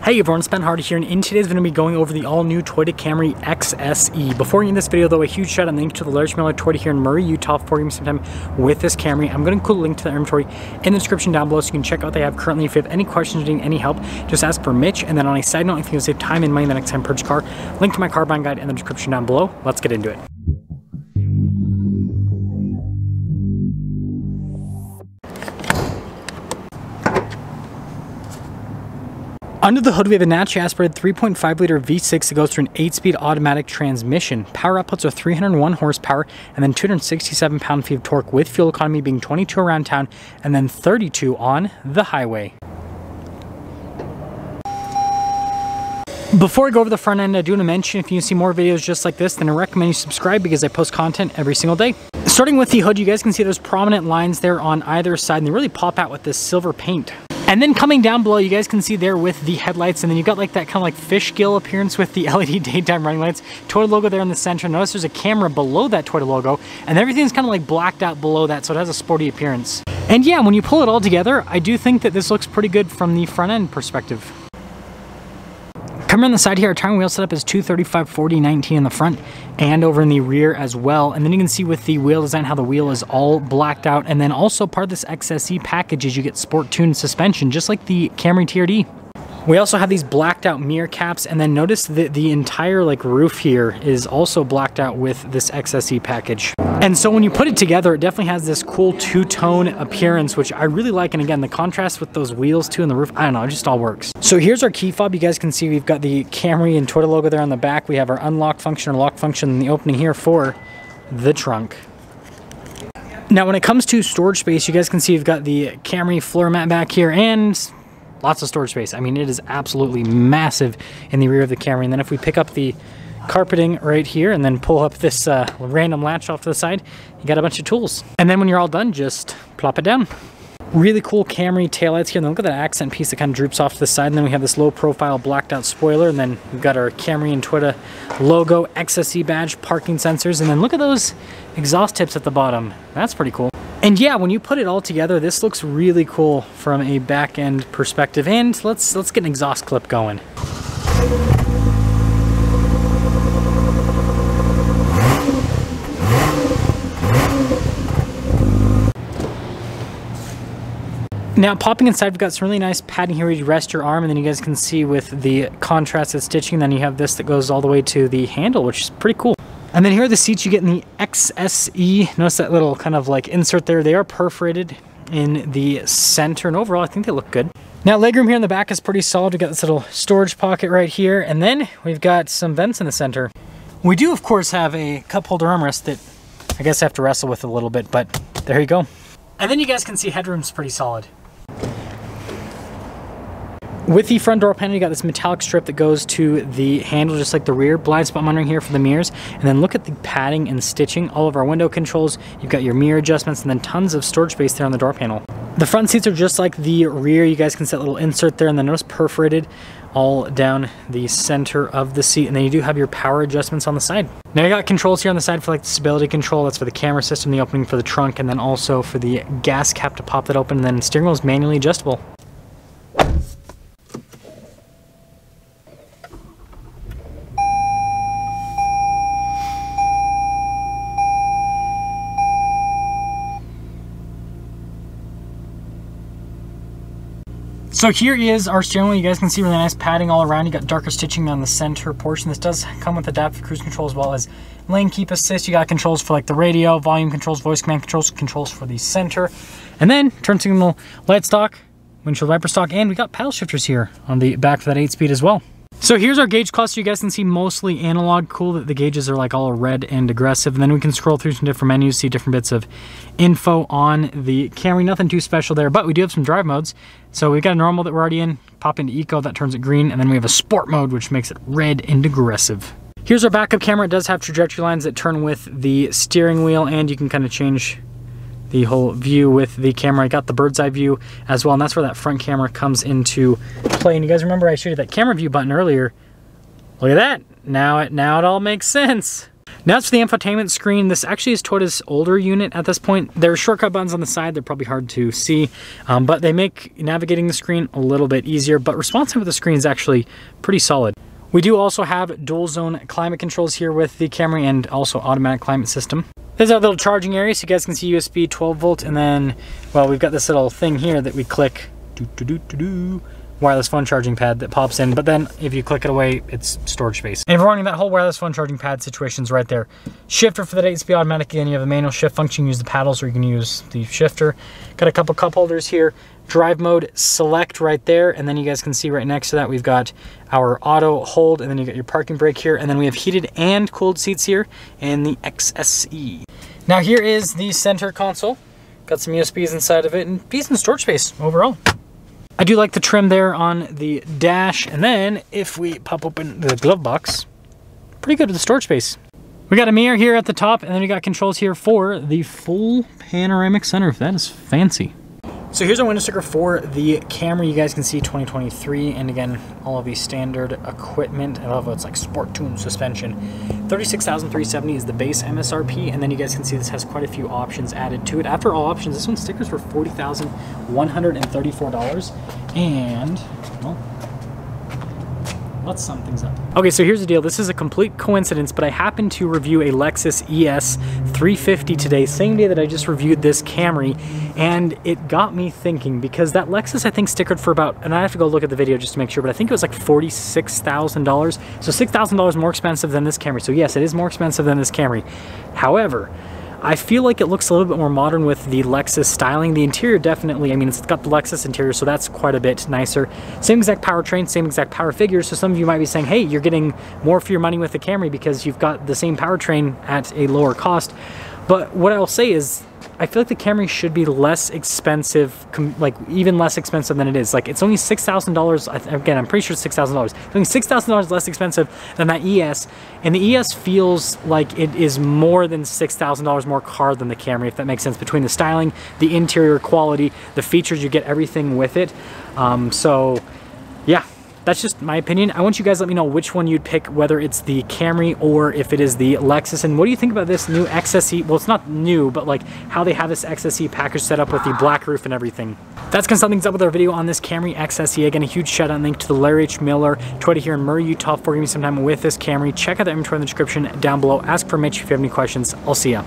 Hey everyone, it's Ben Hardy here, and in today's video, we'll be going over the all-new Toyota Camry XSE. Before we end this video, though, a huge shout out and link to the large mailer Toyota here in Murray, Utah for you sometime with this Camry. I'm going to include a link to the inventory in the description down below so you can check out what they have currently. If you have any questions or need any help, just ask for Mitch. And then on a side note, if you can save time and money the next time you purchase a car, link to my car buying guide in the description down below. Let's get into it. Under the hood, we have a naturally aspirated 3.5 liter V6 that goes through an 8-speed automatic transmission. Power outputs are 301 horsepower and then 267 pound-feet of torque, with fuel economy being 22 around town and then 32 on the highway. Before I go over the front end, I do want to mention if you see more videos just like this, then I recommend you subscribe because I post content every single day. Starting with the hood, you guys can see there's prominent lines there on either side, and they really pop out with this silver paint. And then coming down below, you guys can see there with the headlights, and then you got like that kind of like fish gill appearance with the LED daytime running lights. Toyota logo there in the center. Notice there's a camera below that Toyota logo, and everything's kind of like blacked out below that, so it has a sporty appearance. And yeah, when you pull it all together, I do think that this looks pretty good from the front end perspective. Coming on the side here, our tire wheel setup is 235/40/19 in the front and over in the rear as well. And then you can see with the wheel design how the wheel is all blacked out. And then also part of this XSE package is you get sport tuned suspension, just like the Camry TRD. We also have these blacked out mirror caps, and then notice that the entire like roof here is also blacked out with this XSE package. And so when you put it together, it definitely has this cool two-tone appearance, which I really like. And again, the contrast with those wheels too and the roof, I don't know, it just all works. So here's our key fob. You guys can see we've got the Camry and Toyota logo there on the back. We have our unlock function or lock function in the opening here for the trunk. Now when it comes to storage space, you guys can see we've got the Camry floor mat back here and lots of storage space. I mean, it is absolutely massive in the rear of the Camry. And then if we pick up the carpeting right here and then pull up this random latch off to the side, you got a bunch of tools. And then when you're all done, just plop it down. Really cool Camry taillights here, and then look at that accent piece that kind of droops off to the side. And then we have this low profile blacked out spoiler, and then we've got our Camry and Toyota logo, XSE badge, parking sensors, and then look at those exhaust tips at the bottom. That's pretty cool. And yeah, when you put it all together, this looks really cool from a back end perspective. And let's get an exhaust clip going. Now popping inside, we've got some really nice padding here where you rest your arm, and then you guys can see with the contrasted stitching, then you have this that goes all the way to the handle, which is pretty cool. And then here are the seats you get in the XSE. Notice that little kind of like insert there. They are perforated in the center, and overall I think they look good. Now legroom here in the back is pretty solid. We've got this little storage pocket right here, and then we've got some vents in the center. We do of course have a cup holder armrest that I guess I have to wrestle with a little bit, but there you go. And then you guys can see headroom's pretty solid. With the front door panel, you got this metallic strip that goes to the handle, just like the rear. Blind spot monitoring here for the mirrors. And then look at the padding and stitching. All of our window controls. You've got your mirror adjustments, and then tons of storage space there on the door panel. The front seats are just like the rear. You guys can see that little insert there, and then notice perforated all down the center of the seat. And then you do have your power adjustments on the side. Now you got controls here on the side for like the stability control. That's for the camera system, the opening for the trunk, and then also for the gas cap to pop that open. And then steering wheel is manually adjustable. So here is our steering wheel. You guys can see really nice padding all around. You got darker stitching on the center portion. This does come with adaptive cruise control as well as lane keep assist. You got controls for like the radio, volume controls, voice command controls, controls for the center. And then turn signal light stock, windshield wiper stock, and we got paddle shifters here on the back for that 8-speed as well. So here's our gauge cluster. You guys can see mostly analog. Cool that the gauges are like all red and aggressive. And then we can scroll through some different menus, see different bits of info on the Camry. Nothing too special there, but we do have some drive modes. So we've got a normal that we're already in. Pop into eco, that turns it green. And then we have a sport mode, which makes it red and aggressive. Here's our backup camera. It does have trajectory lines that turn with the steering wheel, and you can kind of change the whole view with the camera. I got the bird's eye view as well, and that's where that front camera comes into play. And you guys remember I showed you that camera view button earlier. Look at that. Now it all makes sense. Now as for the infotainment screen, this actually is Toyota's older unit at this point. There are shortcut buttons on the side, they're probably hard to see, but they make navigating the screen a little bit easier, but responsive with the screen is actually pretty solid. We do also have dual zone climate controls here with the Camry and also automatic climate system. There's our little charging area, so you guys can see USB 12 volt, and then, well, we've got this little thing here that we click, wireless phone charging pad that pops in, but then if you click it away, it's storage space. And if we're running that whole wireless phone charging pad situation's right there. Shifter for the 8-speed automatic, again, you have the manual shift function, use the paddles, or you can use the shifter. Got a couple cup holders here. Drive mode select right there, and then you guys can see right next to that we've got our auto hold, and then you got your parking brake here, and then we have heated and cooled seats here in the XSE. Now here is the center console. Got some USBs inside of it and decent storage space overall. I do like the trim there on the dash, and then if we pop open the glove box, pretty good with the storage space. We got a mirror here at the top, and then we got controls here for the full panoramic sunroof. That is fancy. So here's our window sticker for the Camry. You guys can see 2023, and again, all of the standard equipment. I love how it's like sport tune suspension. $36,370 is the base MSRP, and then you guys can see this has quite a few options added to it. After all options, this one's stickers for $40,134, and well, let's sum things up. Okay, so here's the deal. This is a complete coincidence, but I happened to review a Lexus ES 350 today, same day that I just reviewed this Camry, and it got me thinking, because that Lexus I think stickered for about, and I have to go look at the video just to make sure, but I think it was like $46,000. So $6,000 more expensive than this Camry. So yes, it is more expensive than this Camry. However, I feel like it looks a little bit more modern with the Lexus styling. The interior definitely, I mean, it's got the Lexus interior, so that's quite a bit nicer. Same exact powertrain, same exact power figures, so some of you might be saying, hey, you're getting more for your money with the Camry because you've got the same powertrain at a lower cost. But what I'll say is, I feel like the Camry should be less expensive, like even less expensive than it is. Like it's only $6,000, again, I'm pretty sure it's $6,000. It's only $6,000 less expensive than that ES, and the ES feels like it is more than $6,000 more car than the Camry, if that makes sense, between the styling, the interior quality, the features, you get everything with it. So yeah. That's just my opinion. I want you guys to let me know which one you'd pick, whether it's the Camry or if it is the Lexus. And what do you think about this new XSE? Well, it's not new, but like how they have this XSE package set up with the black roof and everything. That's gonna sum things up with our video on this Camry XSE. Again, a huge shout out and thank to the Larry H. Miller Toyota here in Murray, Utah for giving me some time with this Camry. Check out the inventory in the description down below. Ask for Mitch if you have any questions. I'll see ya.